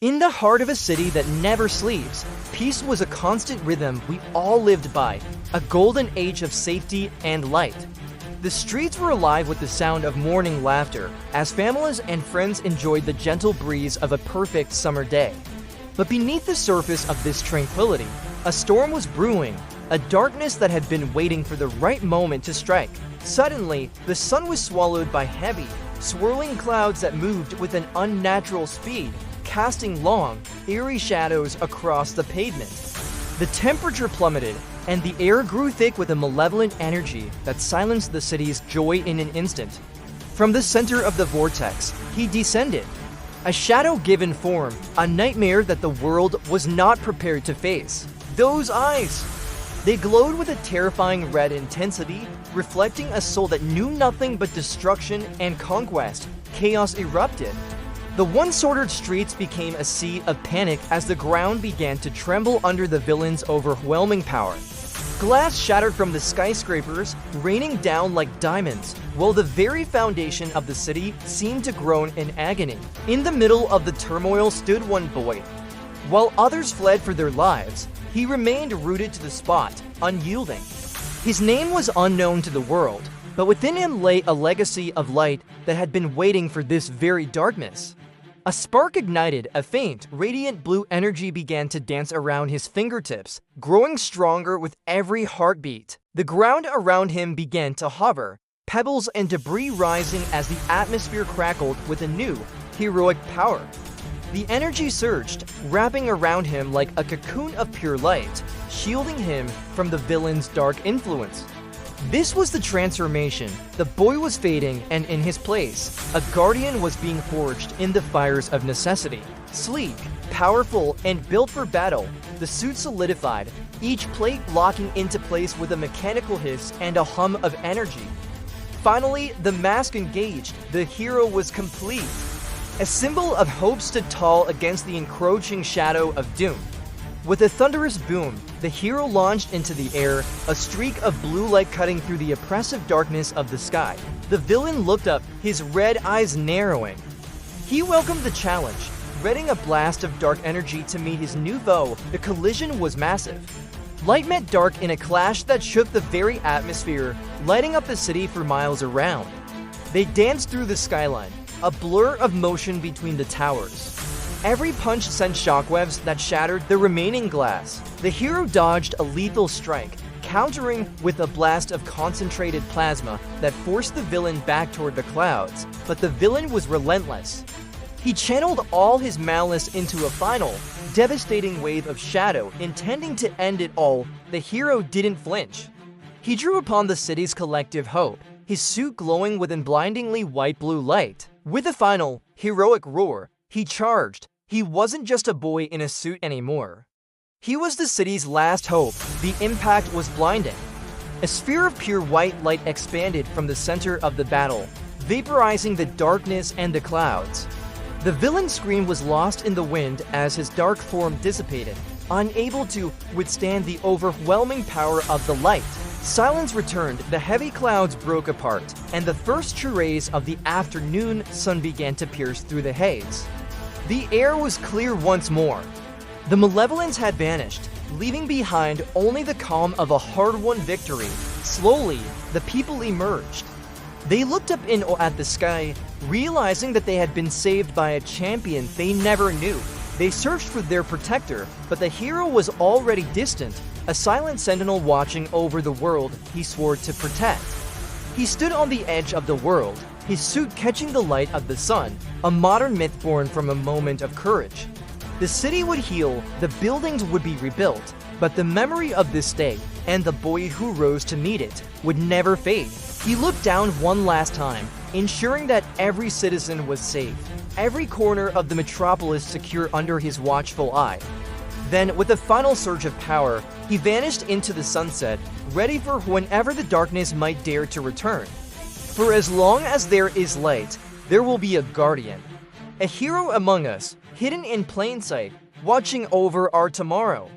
In the heart of a city that never sleeps, peace was a constant rhythm we all lived by, a golden age of safety and light. The streets were alive with the sound of morning laughter, as families and friends enjoyed the gentle breeze of a perfect summer day. But beneath the surface of this tranquility, a storm was brewing, a darkness that had been waiting for the right moment to strike. Suddenly, the sun was swallowed by heavy, swirling clouds that moved with an unnatural speed, casting long, eerie shadows across the pavement. The temperature plummeted, and the air grew thick with a malevolent energy that silenced the city's joy in an instant. From the center of the vortex, he descended, a shadow-given form, a nightmare that the world was not prepared to face. Those eyes! They glowed with a terrifying red intensity, reflecting a soul that knew nothing but destruction and conquest. Chaos erupted. The once-ordered streets became a sea of panic as the ground began to tremble under the villain's overwhelming power. Glass shattered from the skyscrapers, raining down like diamonds, while the very foundation of the city seemed to groan in agony. In the middle of the turmoil stood one boy. While others fled for their lives, he remained rooted to the spot, unyielding. His name was unknown to the world, but within him lay a legacy of light that had been waiting for this very darkness. A spark ignited, a faint, radiant blue energy began to dance around his fingertips, growing stronger with every heartbeat. The ground around him began to hover, pebbles and debris rising as the atmosphere crackled with a new, heroic power. The energy surged, wrapping around him like a cocoon of pure light, shielding him from the villain's dark influence. This was the transformation. The boy was fading, and in his place, a guardian was being forged in the fires of necessity. Sleek, powerful, and built for battle, the suit solidified, each plate locking into place with a mechanical hiss and a hum of energy. Finally, the mask engaged. The hero was complete. A symbol of hope stood tall against the encroaching shadow of doom. With a thunderous boom, the hero launched into the air, a streak of blue light cutting through the oppressive darkness of the sky. The villain looked up, his red eyes narrowing. He welcomed the challenge, readying a blast of dark energy to meet his new foe. The collision was massive. Light met dark in a clash that shook the very atmosphere, lighting up the city for miles around. They danced through the skyline, a blur of motion between the towers. Every punch sent shockwaves that shattered the remaining glass. The hero dodged a lethal strike, countering with a blast of concentrated plasma that forced the villain back toward the clouds. But the villain was relentless. He channeled all his malice into a final, devastating wave of shadow, intending to end it all. The hero didn't flinch. He drew upon the city's collective hope, his suit glowing with a blindingly white-blue light. With a final, heroic roar, he charged. He wasn't just a boy in a suit anymore. He was the city's last hope. The impact was blinding. A sphere of pure white light expanded from the center of the battle, vaporizing the darkness and the clouds. The villain's scream was lost in the wind as his dark form dissipated, unable to withstand the overwhelming power of the light. Silence returned, the heavy clouds broke apart, and the first true rays of the afternoon sun began to pierce through the haze. The air was clear once more. The malevolence had vanished, leaving behind only the calm of a hard-won victory. Slowly, the people emerged. They looked up at the sky, realizing that they had been saved by a champion they never knew. They searched for their protector, but the hero was already distant, a silent sentinel watching over the world he swore to protect. He stood on the edge of the world, his suit catching the light of the sun, a modern myth born from a moment of courage. The city would heal, the buildings would be rebuilt, but the memory of this day, and the boy who rose to meet it, would never fade. He looked down one last time, ensuring that every citizen was safe, every corner of the metropolis secure under his watchful eye. Then, with a final surge of power, he vanished into the sunset, ready for whenever the darkness might dare to return. For as long as there is light, there will be a guardian, a hero among us, hidden in plain sight, watching over our tomorrow.